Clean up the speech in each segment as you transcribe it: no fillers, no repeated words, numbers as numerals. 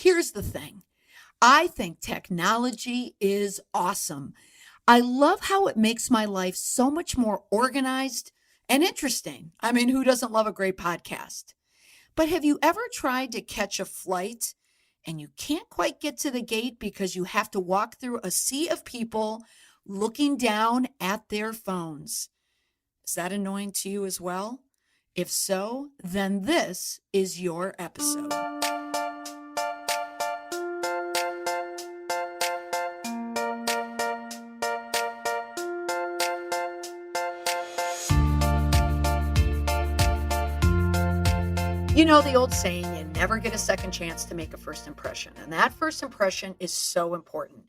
Here's the thing. I think technology is awesome. I love how it makes my life so much more organized and interesting. I mean, who doesn't love a great podcast? But have you ever tried to catch a flight and you can't quite get to the gate because you have to walk through a sea of people looking down at their phones? Is that annoying to you as well? If so, then this is your episode. You know the old saying, you never get a second chance to make a first impression. And that first impression is so important.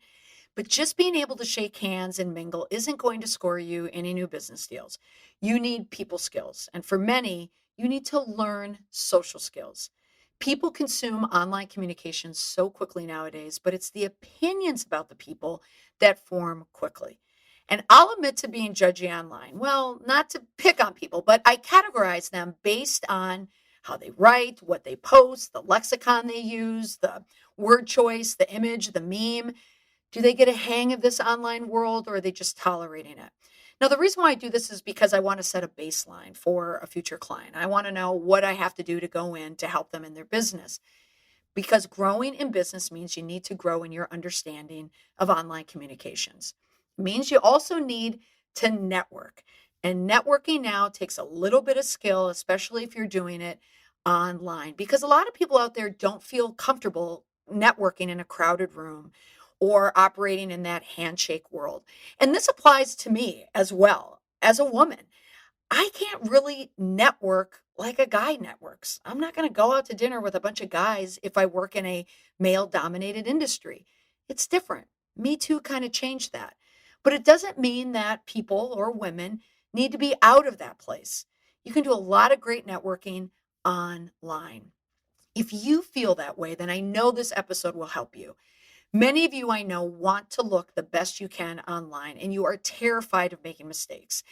But just being able to shake hands and mingle isn't going to score you any new business deals. You need people skills. And for many, you need to learn social skills. People consume online communications so quickly nowadays, but it's the opinions about the people that form quickly. And I'll admit to being judgy online. Well, not to pick on people, but I categorize them based on how they write, what they post, the lexicon they use, the word choice, the image, the meme. Do they get a hang of this online world or are they just tolerating it? Now, the reason why I do this is because I want to set a baseline for a future client. I want to know what I have to do to go in to help them in their business. Because growing in business means you need to grow in your understanding of online communications. It means you also need to network. And networking now takes a little bit of skill, especially if you're doing it online, because a lot of people out there don't feel comfortable networking in a crowded room or operating in that handshake world. And this applies to me as well as a woman. I can't really network like a guy networks. I'm not going to go out to dinner with a bunch of guys if I work in a male dominated industry. It's different. Me Too kind of changed that. But it doesn't mean that people or women need to be out of that place. You can do a lot of great networking online. If you feel that way, then I know this episode will help you. Many of you I know want to look the best you can online, and you are terrified of making mistakes.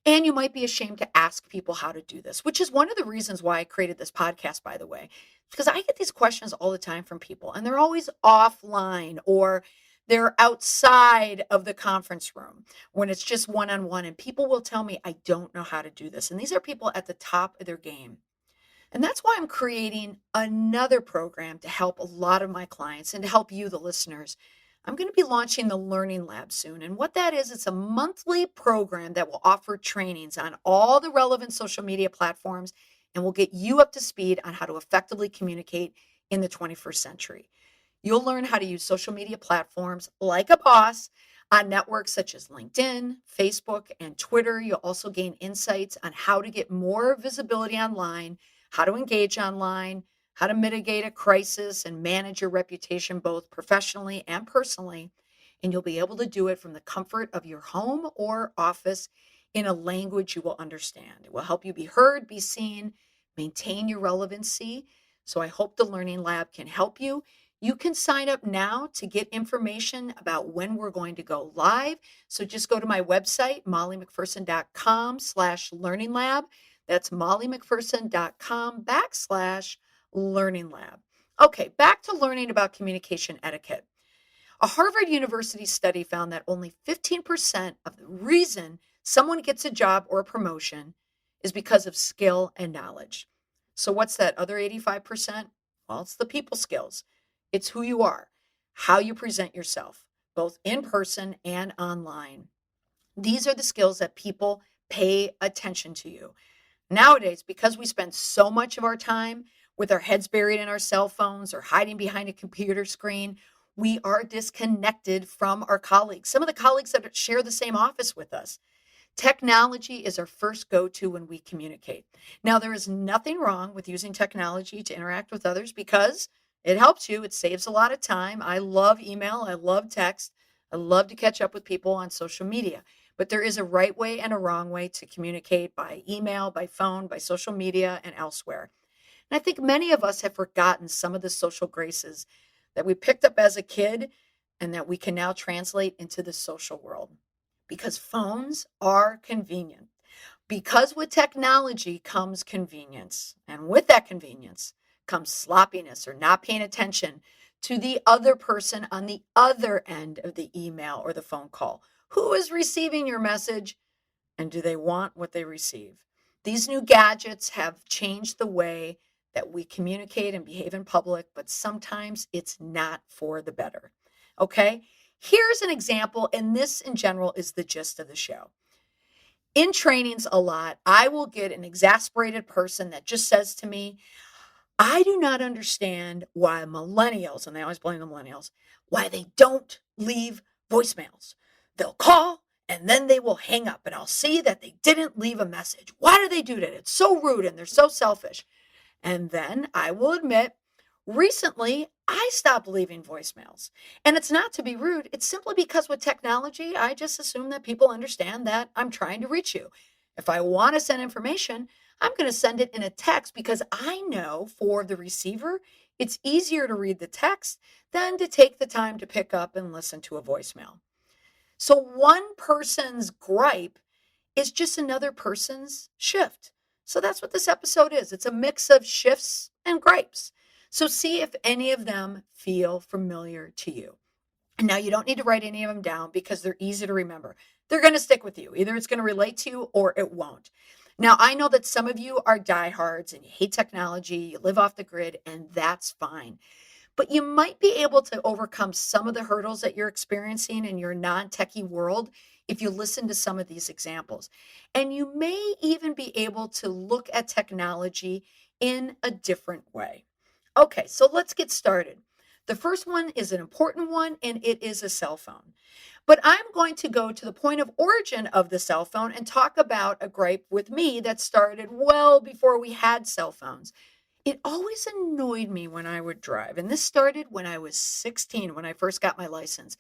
And you might be ashamed to ask people how to do this, which is one of the reasons why I created this podcast, by the way, because I get these questions all the time from people, and they're always offline or they're outside of the conference room when it's just one-on-one. And people will tell me, I don't know how to do this. And these are people at the top of their game. And that's why I'm creating another program to help a lot of my clients and to help you, the listeners. I'm going to be launching the Learning Lab soon. And what that is, it's a monthly program that will offer trainings on all the relevant social media platforms and will get you up to speed on how to effectively communicate in the 21st century. You'll learn how to use social media platforms like a boss on networks such as LinkedIn, Facebook, and Twitter. You'll also gain insights on how to get more visibility online, how to engage online, how to mitigate a crisis and manage your reputation both professionally and personally. And you'll be able to do it from the comfort of your home or office in a language you will understand. It will help you be heard, be seen, maintain your relevancy. So I hope the Learning Lab can help you. You can sign up now to get information about when we're going to go live. So just go to my website, mollymcpherson.com/learning lab. That's mollymcpherson.com/learning lab. Okay, back to learning about communication etiquette. A Harvard University study found that only 15% of the reason someone gets a job or a promotion is because of skill and knowledge. So what's that other 85%? Well, it's the people skills. It's who you are, how you present yourself, both in person and online. These are the skills that people pay attention to you. Nowadays, because we spend so much of our time with our heads buried in our cell phones or hiding behind a computer screen, we are disconnected from our colleagues, some of the colleagues that share the same office with us. Technology is our first go-to when we communicate. Now, there is nothing wrong with using technology to interact with others because it helps you. It saves a lot of time. I love email. I love text. I love to catch up with people on social media. But there is a right way and a wrong way to communicate by email, by phone, by social media, and elsewhere. And I think many of us have forgotten some of the social graces that we picked up as a kid and that we can now translate into the social world. Because phones are convenient. Because with technology comes convenience. And with that convenience becomes sloppiness or not paying attention to the other person on the other end of the email or the phone call. Who is receiving your message, and do they want what they receive? These new gadgets have changed the way that we communicate and behave in public, but sometimes it's not for the better. Okay? Here's an example, and this in general is the gist of the show. In trainings a lot, I will get an exasperated person that just says to me, I do not understand why millennials, and they always blame the millennials, why they don't leave voicemails. They'll call and then they will hang up, and I'll see that they didn't leave a message. Why do they do that? It's so rude and they're so selfish. And then I will admit, recently I stopped leaving voicemails. And it's not to be rude, it's simply because with technology, I just assume that people understand that I'm trying to reach you. If I want to send information, I'm going to send it in a text because I know for the receiver, it's easier to read the text than to take the time to pick up and listen to a voicemail. So one person's gripe is just another person's shift. So that's what this episode is. It's a mix of shifts and gripes. So see if any of them feel familiar to you. And now you don't need to write any of them down because they're easy to remember. They're going to stick with you. Either it's going to relate to you or it won't. Now, I know that some of you are diehards and you hate technology, you live off the grid, and that's fine. But you might be able to overcome some of the hurdles that you're experiencing in your non-techie world if you listen to some of these examples. And you may even be able to look at technology in a different way. Okay, so let's get started. The first one is an important one, and it is a cell phone. But I'm going to go to the point of origin of the cell phone and talk about a gripe with me that started well before we had cell phones. It always annoyed me when I would drive, and this started when I was 16, when I first got my license.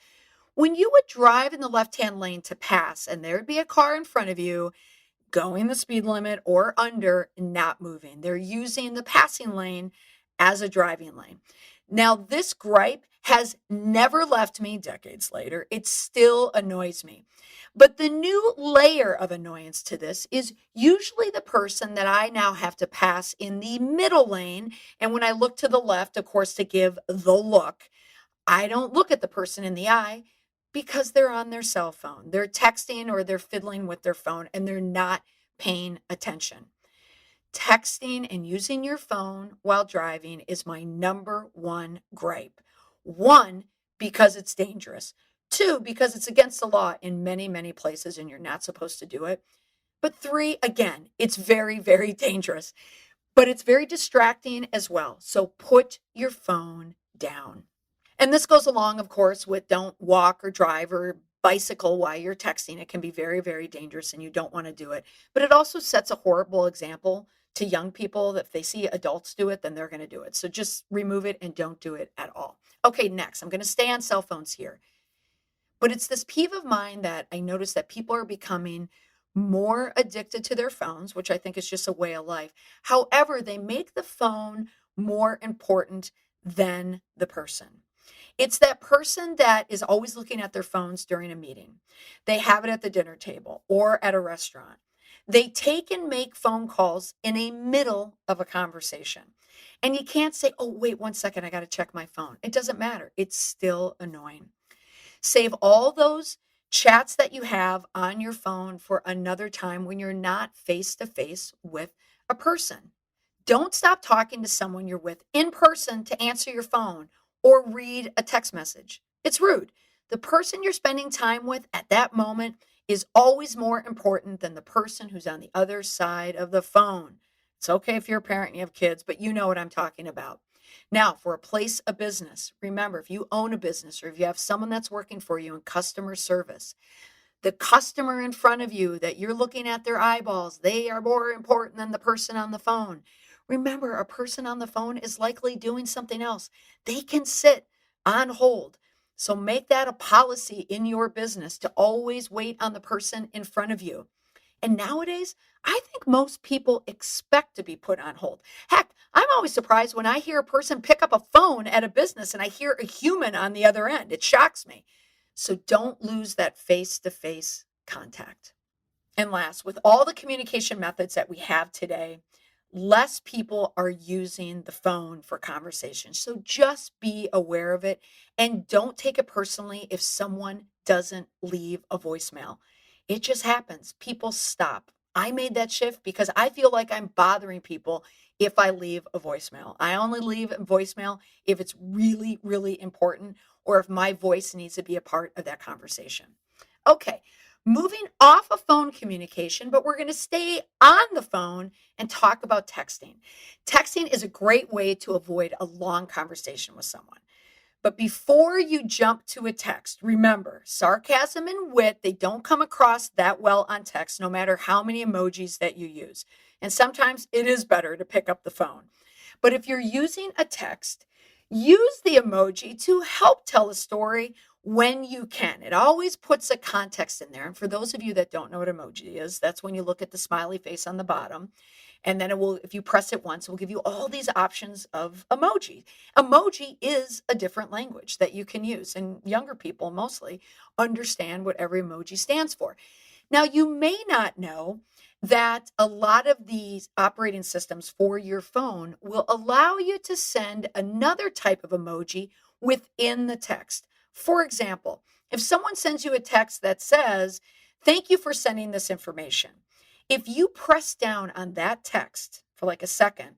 When you would drive in the left-hand lane to pass, and there'd be a car in front of you going the speed limit or under, not moving. They're using the passing lane as a driving lane. Now, this gripe has never left me decades later. It still annoys me. But the new layer of annoyance to this is usually the person that I now have to pass in the middle lane. And when I look to the left, of course, to give the look, I don't look at the person in the eye because they're on their cell phone. They're texting or they're fiddling with their phone and they're not paying attention. Texting and using your phone while driving is my number one gripe. One, because it's dangerous. Two, because it's against the law in many, many places and you're not supposed to do it. But three, again, it's very, very dangerous. But it's very distracting as well. So put your phone down. And this goes along, of course, with don't walk or drive or bicycle while you're texting. It can be very, very dangerous and you don't want to do it. But it also sets a horrible example to young people that if they see adults do it, then they're going to do it. So just remove it and don't do it at all. Okay, next, I'm going to stay on cell phones here. But it's this peeve of mine that I notice that people are becoming more addicted to their phones, which I think is just a way of life. However, they make the phone more important than the person. It's that person that is always looking at their phones during a meeting. They have it at the dinner table or at a restaurant. They take and make phone calls in the middle of a conversation. And you can't say, oh, wait 1 second, I got to check my phone. It doesn't matter. It's still annoying. Save all those chats that you have on your phone for another time when you're not face to face with a person. Don't stop talking to someone you're with in person to answer your phone or read a text message. It's rude. The person you're spending time with at that moment is always more important than the person who's on the other side of the phone. It's okay if you're a parent and you have kids, but you know what I'm talking about. Now, for a place of business, remember, if you own a business or if you have someone that's working for you in customer service, the customer in front of you that you're looking at their eyeballs, they are more important than the person on the phone. Remember, a person on the phone is likely doing something else. They can sit on hold. So make that a policy in your business to always wait on the person in front of you. And nowadays, I think most people expect to be put on hold. Heck, I'm always surprised when I hear a person pick up a phone at a business and I hear a human on the other end. It shocks me. So don't lose that face-to-face contact. And last, with all the communication methods that we have today, less people are using the phone for conversation. So just be aware of it and don't take it personally if someone doesn't leave a voicemail. It just happens. People stop. I made that shift because I feel like I'm bothering people if I leave a voicemail. I only leave a voicemail if it's really, really important or if my voice needs to be a part of that conversation. Okay, moving off of phone communication, but we're going to stay on the phone and talk about texting. Texting is a great way to avoid a long conversation with someone. But before you jump to a text, remember, sarcasm and wit, they don't come across that well on text, no matter how many emojis that you use. And sometimes it is better to pick up the phone. But if you're using a text, use the emoji to help tell a story when you can. It always puts a context in there. And for those of you that don't know what emoji is, that's when you look at the smiley face on the bottom. And then it will, if you press it once, it will give you all these options of emoji. Emoji is a different language that you can use. And younger people mostly understand what every emoji stands for. Now, you may not know that a lot of these operating systems for your phone will allow you to send another type of emoji within the text. For example, if someone sends you a text that says, "Thank you for sending this information," if you press down on that text for like a second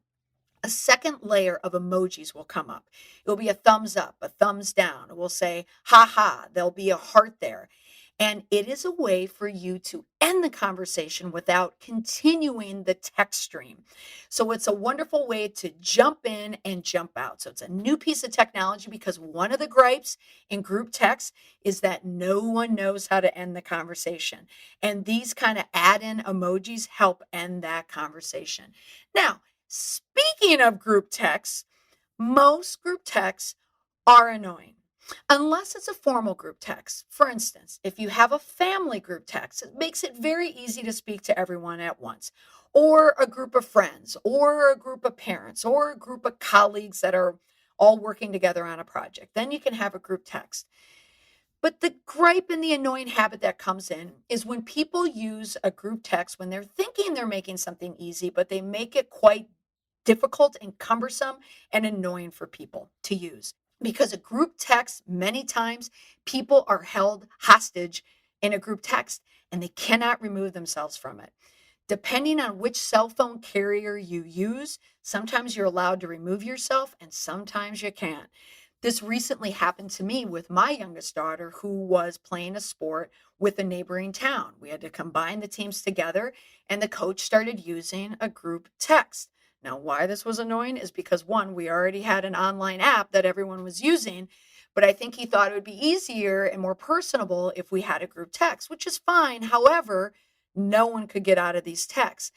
layer of emojis will come up. It'll be a thumbs up, a thumbs down. It will say, "ha ha." There'll be a heart there. And it is a way for you to end the conversation without continuing the text stream. So it's a wonderful way to jump in and jump out. So it's a new piece of technology because one of the gripes in group text is that no one knows how to end the conversation. And these kind of add-in emojis help end that conversation. Now, speaking of group texts, most group texts are annoying. Unless it's a formal group text. For instance, if you have a family group text, it makes it very easy to speak to everyone at once, or a group of friends, or a group of parents, or a group of colleagues that are all working together on a project. Then you can have a group text. But the gripe and the annoying habit that comes in is when people use a group text when they're thinking they're making something easy, but they make it quite difficult and cumbersome and annoying for people to use. Because a group text, many times people are held hostage in a group text and they cannot remove themselves from it. Depending on which cell phone carrier you use, sometimes you're allowed to remove yourself and sometimes you can't. This recently happened to me with my youngest daughter who was playing a sport with a neighboring town. We had to combine the teams together and the coach started using a group text. Now, why this was annoying is because one, we already had an online app that everyone was using, but I think he thought it would be easier and more personable if we had a group text, which is fine. However, no one could get out of these texts.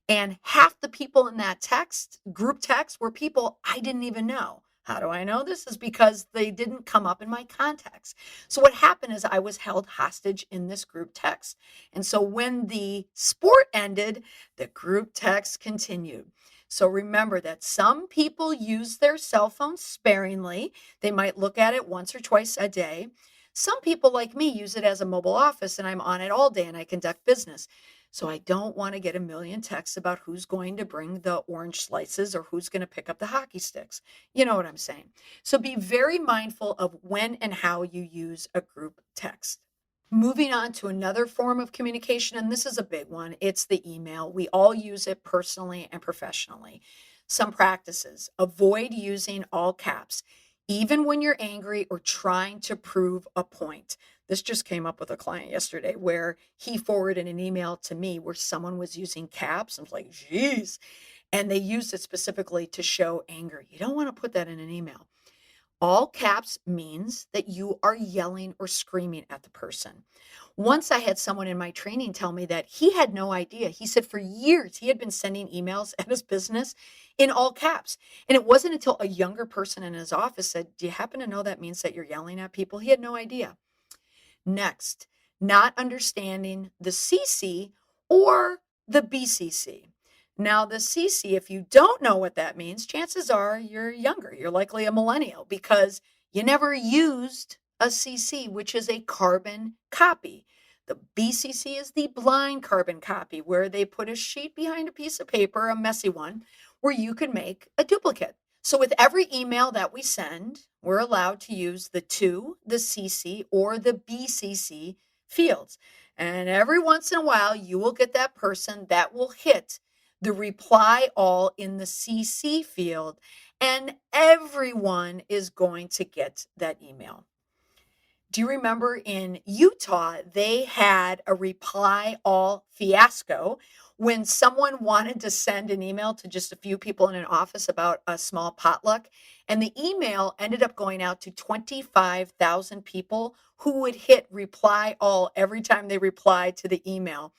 And half the people in that text, group text, were people I didn't even know. How do I know this? Is because they didn't come up in my contacts. So what happened is I was held hostage in this group text. And so when the sport ended, the group text continued. So remember that some people use their cell phones sparingly. They might look at it once or twice a day. Some people like me use it as a mobile office and I'm on it all day and I conduct business. So I don't want to get a million texts about who's going to bring the orange slices or who's going to pick up the hockey sticks. You know what I'm saying? So be very mindful of when and how you use a group text. Moving on to another form of communication, and this is a big one, it's the email. We all use it personally and professionally. Some practices: avoid using all caps, even when you're angry or trying to prove a point. This just came up with a client yesterday where he forwarded an email to me where someone was using caps. I was like, geez. And they used it specifically to show anger. You don't want to put that in an email. All caps means that you are yelling or screaming at the person. Once I had someone in my training tell me that he had no idea. He said for years he had been sending emails at his business in all caps. And it wasn't until a younger person in his office said, "Do you happen to know that means that you're yelling at people?" He had no idea. Next, not understanding the CC or the BCC. Now, the CC, if you don't know what that means, chances are you're younger. You're likely a millennial because you never used a CC, which is a carbon copy. The BCC is the blind carbon copy, where they put a sheet behind a piece of paper, a messy one, where you can make a duplicate. So with every email that we send, we're allowed to use the to, the CC, or the BCC fields. And every once in a while, you will get that person that will hit the reply all in the CC field, and everyone is going to get that email. Do you remember in Utah, they had a reply all fiasco when someone wanted to send an email to just a few people in an office about a small potluck? And the email ended up going out to 25,000 people who would hit reply all every time they replied to the email.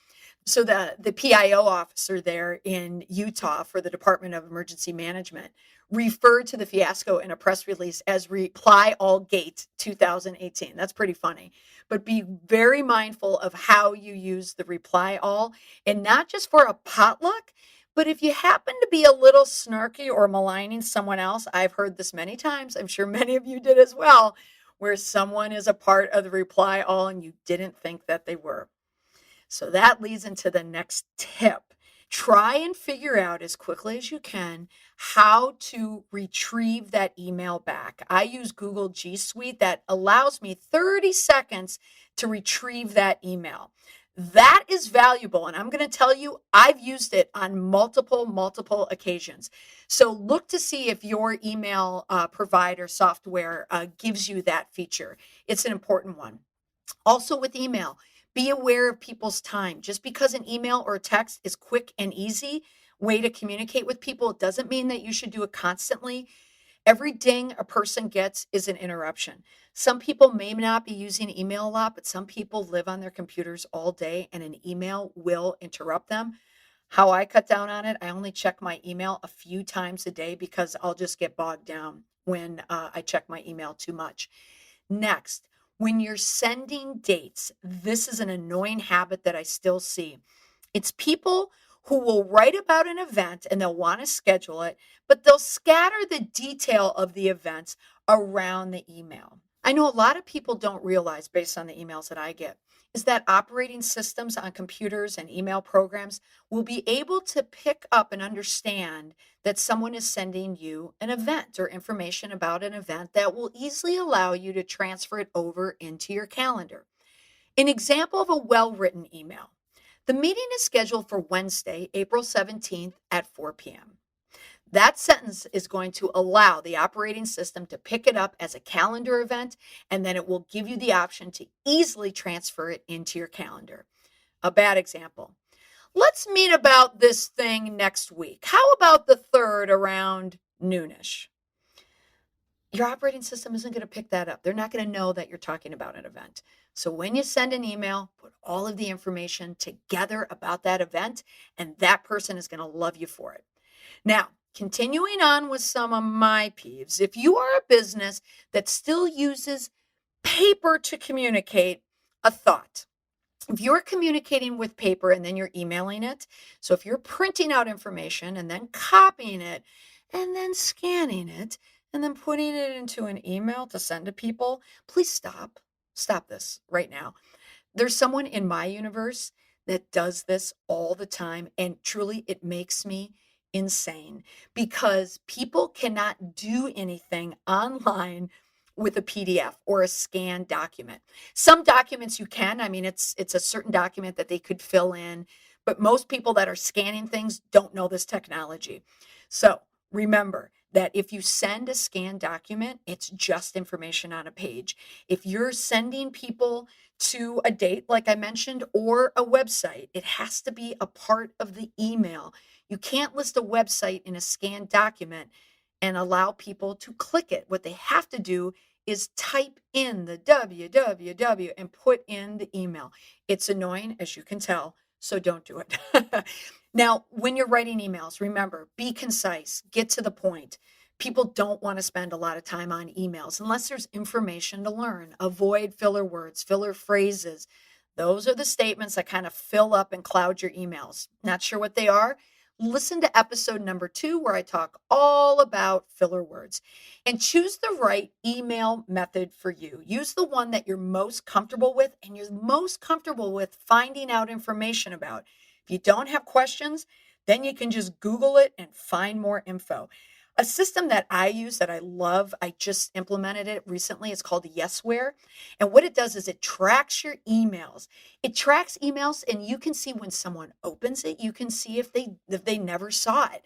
So the PIO officer there in Utah for the Department of Emergency Management referred to the fiasco in a press release as Reply All Gate 2018. That's pretty funny. But be very mindful of how you use the reply all, and not just for a potluck, but if you happen to be a little snarky or maligning someone else. I've heard this many times. I'm sure many of you did as well, where someone is a part of the reply all and you didn't think that they were. So that leads into the next tip. Try and figure out as quickly as you can how to retrieve that email back. I use Google G Suite that allows me 30 seconds to retrieve that email. That is valuable. And I'm going to tell you, I've used it on multiple occasions. So look to see if your email provider software gives you that feature. It's an important one. Also with email, be aware of people's time. Just because an email or a text is quick and easy way to communicate with people, it doesn't mean that you should do it constantly. Every ding a person gets is an interruption. Some people may not be using email a lot, but some people live on their computers all day and an email will interrupt them. How I cut down on it, I only check my email a few times a day because I'll just get bogged down when I check my email too much. Next, when you're sending dates, this is an annoying habit that I still see. It's people who will write about an event and they'll want to schedule it, but they'll scatter the detail of the events around the email. I know a lot of people don't realize, based on the emails that I get, is that operating systems on computers and email programs will be able to pick up and understand that someone is sending you an event or information about an event that will easily allow you to transfer it over into your calendar. An example of a well-written email. The meeting is scheduled for Wednesday, April 17th at 4 p.m. That sentence is going to allow the operating system to pick it up as a calendar event, and then it will give you the option to easily transfer it into your calendar. A bad example. Let's meet about this thing next week. How about the 3rd around noonish? Your operating system isn't going to pick that up. They're not going to know that you're talking about an event. So when you send an email, put all of the information together about that event, and that person is going to love you for it. Now, continuing on with some of my peeves, if you are a business that still uses paper to communicate a thought, if you're communicating with paper and then you're emailing it, so if you're printing out information and then copying it and then scanning it and then putting it into an email to send to people, please stop. Stop this right now. There's someone in my universe that does this all the time, and truly it makes me insane because people cannot do anything online with a PDF or a scanned document. Some documents you can. I mean, it's a certain document that they could fill in, but most people that are scanning things don't know this technology. So remember that if you send a scanned document, it's just information on a page. If you're sending people to a date, like I mentioned, or a website, it has to be a part of the email. You can't list a website in a scanned document and allow people to click it. What they have to do is type in the www and put in the email. It's annoying, as you can tell, so don't do it. Now, when you're writing emails, remember, be concise, get to the point. People don't want to spend a lot of time on emails unless there's information to learn. Avoid filler words, filler phrases. Those are the statements that kind of fill up and cloud your emails. Not sure what they are? listen to episode number 2 where I talk all about filler words. And choose the right email method for you. Use the one that you're most comfortable with and you're most comfortable with finding out information about. If you don't have questions, then you can just Google it and find more info. A system that I use that I love, I just implemented it recently. It's called Yesware. And what it does is it tracks your emails. It tracks emails and you can see when someone opens it. You can see if they never saw it.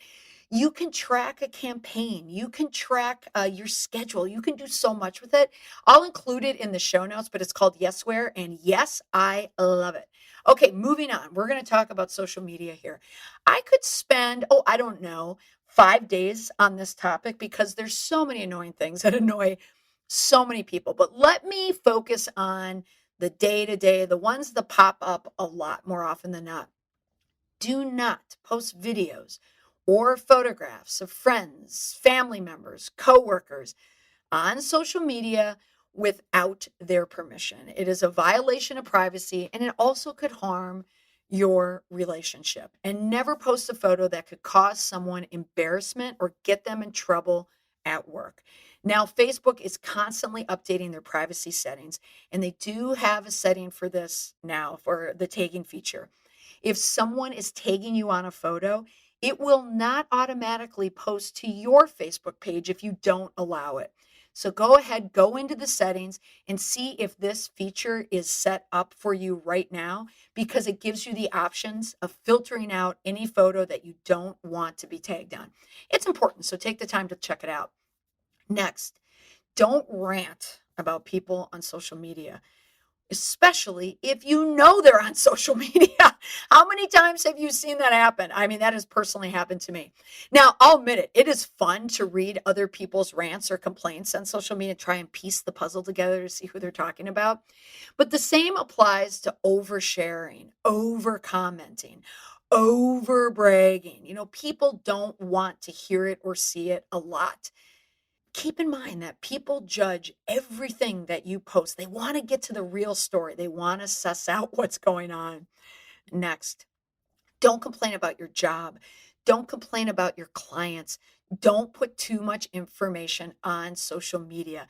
You can track a campaign. You can track your schedule. You can do so much with it. I'll include it in the show notes, but it's called Yesware. And yes, I love it. Okay, moving on. We're going to talk about social media here. I could spend, oh, I don't know, 5 days on this topic because there's so many annoying things that annoy so many people. But let me focus on the day to day, the ones that pop up a lot more often than not. Do not post videos or photographs of friends, family members, coworkers on social media without their permission. It is a violation of privacy and it also could harm your relationship. And never post a photo that could cause someone embarrassment or get them in trouble at work. Now, Facebook is constantly updating their privacy settings, and they do have a setting for this now for the tagging feature. If someone is tagging you on a photo, it will not automatically post to your Facebook page if you don't allow it. So go ahead, go into the settings and see if this feature is set up for you right now because it gives you the options of filtering out any photo that you don't want to be tagged on. It's important, so take the time to check it out. Next, don't rant about people on social media, especially if you know they're on social media. How many times have you seen that happen? I mean, that has personally happened to me. Now, I'll admit it, it is fun to read other people's rants or complaints on social media, try and piece the puzzle together to see who they're talking about. But the same applies to oversharing, over commenting, over bragging. People don't want to hear it or see it a lot. Keep in mind that people judge everything that you post. They want to get to the real story. They want to suss out what's going on. Next, don't complain about your job. Don't complain about your clients. Don't put too much information on social media.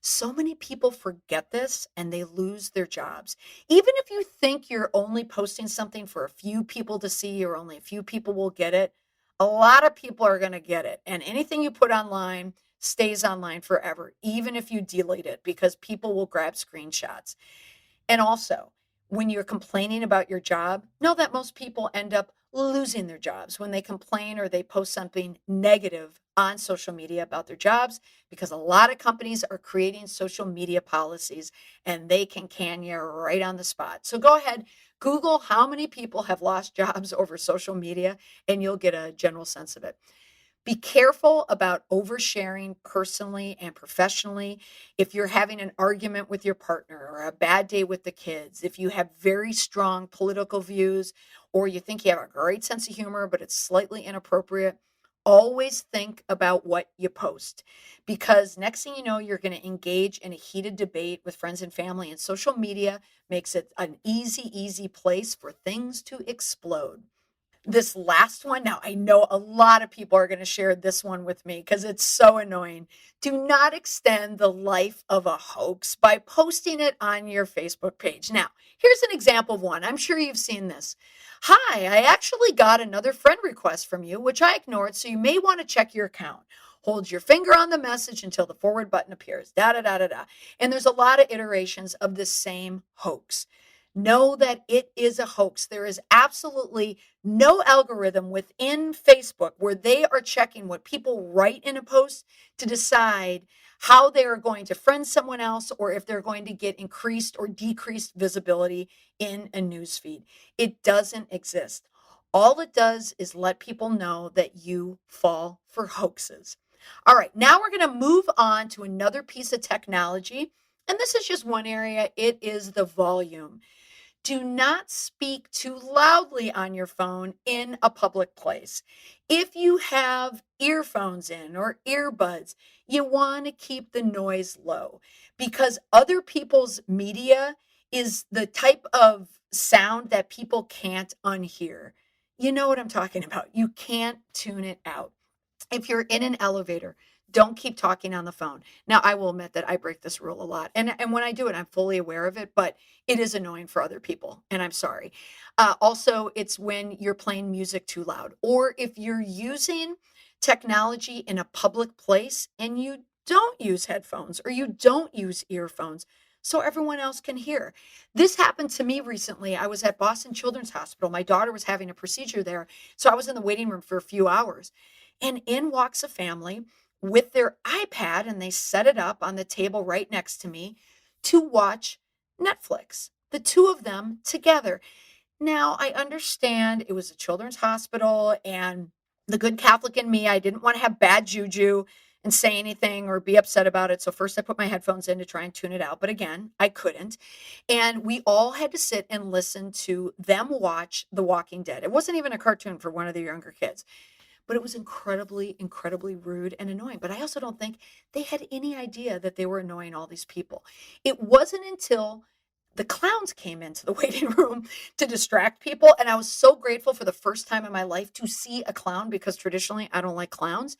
So many people forget this and they lose their jobs. Even if you think you're only posting something for a few people to see or only a few people will get it, a lot of people are going to get it. And anything you put online stays online forever, even if you delete it, because people will grab screenshots. And also, when you're complaining about your job, know that most people end up losing their jobs when they complain or they post something negative on social media about their jobs, because a lot of companies are creating social media policies and they can you right on the spot. So go ahead, Google how many people have lost jobs over social media, and you'll get a general sense of it. Be careful about oversharing personally and professionally. If you're having an argument with your partner or a bad day with the kids, if you have very strong political views, or you think you have a great sense of humor, but it's slightly inappropriate, always think about what you post, because next thing you know, you're going to engage in a heated debate with friends and family, and social media makes it an easy place for things to explode. This last one, now I know a lot of people are going to share this one with me because it's so annoying. Do not extend the life of a hoax by posting it on your Facebook page. Now, here's an example of one. I'm sure you've seen this. Hi, I actually got another friend request from you, which I ignored, so you may want to check your account. Hold your finger on the message until the forward button appears. Da da da da da. And there's a lot of iterations of the same hoax. Know that it is a hoax. There is absolutely no algorithm within Facebook where they are checking what people write in a post to decide how they are going to friend someone else or if they're going to get increased or decreased visibility in a newsfeed. It doesn't exist. All it does is let people know that you fall for hoaxes. All right, now we're going to move on to another piece of technology. And this is just one area. It is the volume. Do not speak too loudly on your phone in a public place. If you have earphones in or earbuds, you want to keep the noise low because other people's media is the type of sound that people can't unhear. You know what I'm talking about. You can't tune it out. If you're in an elevator, don't keep talking on the phone. Now, I will admit that I break this rule a lot. And when I do it, I'm fully aware of it, but it is annoying for other people. And I'm sorry. Also, it's when you're playing music too loud, or if you're using technology in a public place and you don't use headphones or you don't use earphones so everyone else can hear. This happened to me recently. I was at Boston Children's Hospital. My daughter was having a procedure there. So I was in the waiting room for a few hours. And in walks a family with their iPad, and they set it up on the table right next to me to watch Netflix, the two of them together. Now, I understand it was a children's hospital, and the good Catholic in me, I didn't want to have bad juju and say anything or be upset about it. So first I put my headphones in to try and tune it out. But again, I couldn't. And we all had to sit and listen to them watch The Walking Dead. It wasn't even a cartoon for one of the younger kids, but it was incredibly, incredibly rude and annoying. But I also don't think they had any idea that they were annoying all these people. It wasn't until the clowns came into the waiting room to distract people. And I was so grateful for the first time in my life to see a clown, because traditionally I don't like clowns.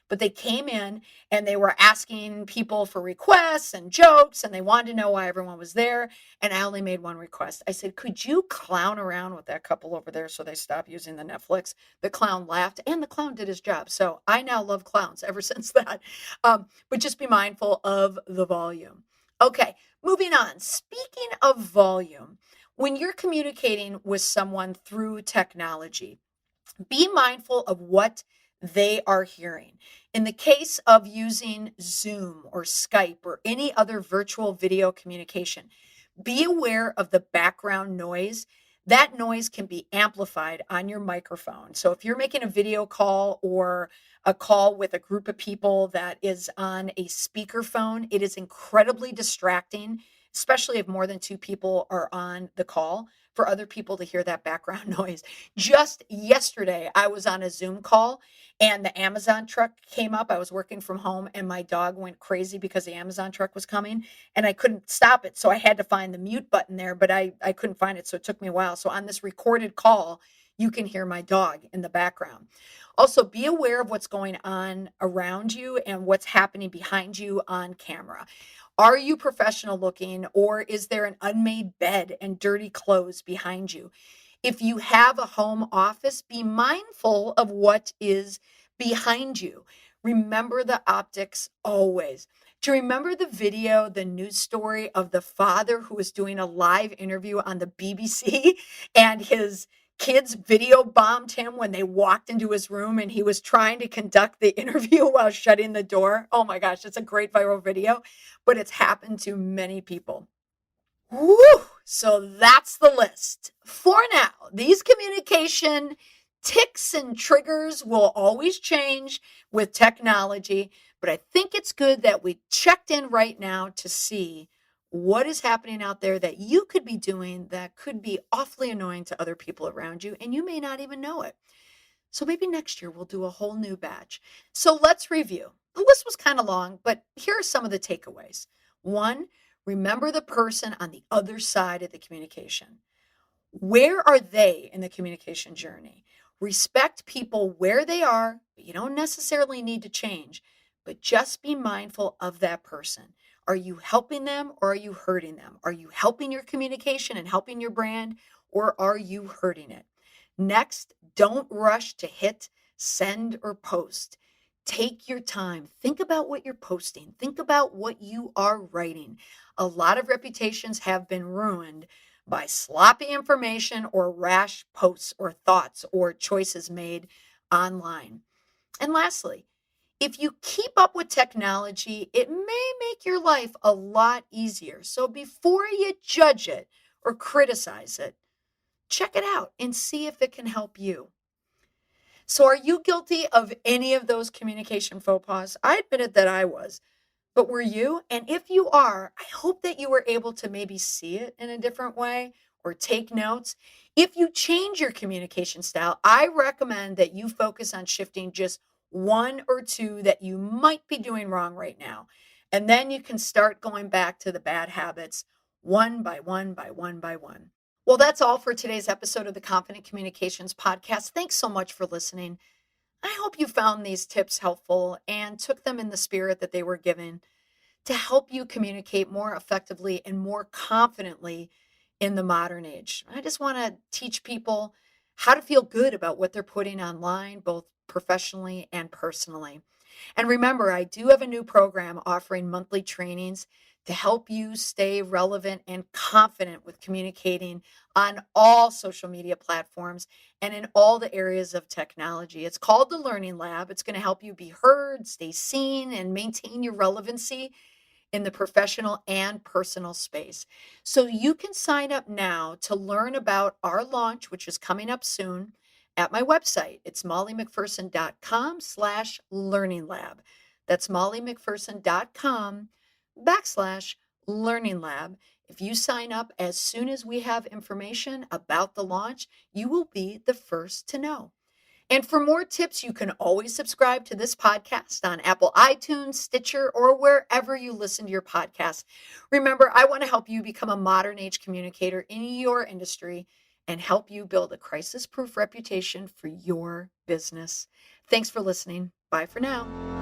But they came in and they were asking people for requests and jokes, and they wanted to know why everyone was there. And I only made one request. I said, could you clown around with that couple over there so they stop using the Netflix? The clown laughed, and the clown did his job. So I now love clowns ever since that. But just be mindful of the volume. Okay, moving on. Speaking of volume, when you're communicating with someone through technology, be mindful of what they are hearing. In the case of using Zoom or Skype or any other virtual video communication, be aware of the background noise. That noise can be amplified on your microphone. So if you're making a video call or a call with a group of people that is on a speakerphone, it is incredibly distracting, especially if more than two people are on the call, for other people to hear that background noise. Just yesterday, I was on a Zoom call and the Amazon truck came up. I was working from home and my dog went crazy because the Amazon truck was coming and I couldn't stop it. So I had to find the mute button there, but I couldn't find it. So it took me a while. So on this recorded call, you can hear my dog in the background. Also, be aware of what's going on around you and what's happening behind you on camera. Are you professional looking, or is there an unmade bed and dirty clothes behind you? If you have a home office, be mindful of what is behind you. Remember the optics always. Do you remember the video, the news story of the father who was doing a live interview on the BBC and his kids video bombed him when they walked into his room and he was trying to conduct the interview while shutting the door? Oh my gosh, it's a great viral video, but it's happened to many people. Woo! So that's the list. For now, these communication ticks and triggers will always change with technology, but I think it's good that we checked in right now to see what is happening out there that you could be doing that could be awfully annoying to other people around you, and you may not even know it. So maybe next year we'll do a whole new batch. So let's review. The list was kind of long, but here are some of the takeaways. One, remember the person on the other side of the communication. Where are they in the communication journey? Respect people where they are, but you don't necessarily need to change, but just be mindful of that person. Are you helping them or are you hurting them? Are you helping your communication and helping your brand, or are you hurting it? Next, don't rush to hit send or post. Take your time. Think about what you're posting. Think about what you are writing. A lot of reputations have been ruined by sloppy information or rash posts or thoughts or choices made online. And lastly, if you keep up with technology, it may make your life a lot easier. So before you judge it or criticize it, check it out and see if it can help you. So are you guilty of any of those communication faux pas? I admitted that I was. But were you? And if you are, I hope that you were able to maybe see it in a different way or take notes. If you change your communication style, I recommend that you focus on shifting just one or two that you might be doing wrong right now. And then you can start going back to the bad habits one by one by one by one. Well, that's all for today's episode of the Confident Communications Podcast. Thanks so much for listening. I hope you found these tips helpful and took them in the spirit that they were given to help you communicate more effectively and more confidently in the modern age. I just want to teach people how to feel good about what they're putting online, both professionally and personally. And remember, I do have a new program offering monthly trainings to help you stay relevant and confident with communicating on all social media platforms and in all the areas of technology. It's called the Learning Lab. It's going to help you be heard, stay seen, and maintain your relevancy in the professional and personal space. So you can sign up now to learn about our launch, which is coming up soon at my website. It's mollymcpherson.com/learning lab. That's mollymcpherson.com/learning lab. If you sign up as soon as we have information about the launch, you will be the first to know. And for more tips, you can always subscribe to this podcast on Apple iTunes, Stitcher, or wherever you listen to your podcast. Remember, I want to help you become a modern age communicator in your industry and help you build a crisis proof reputation for your business. Thanks for listening. Bye for now.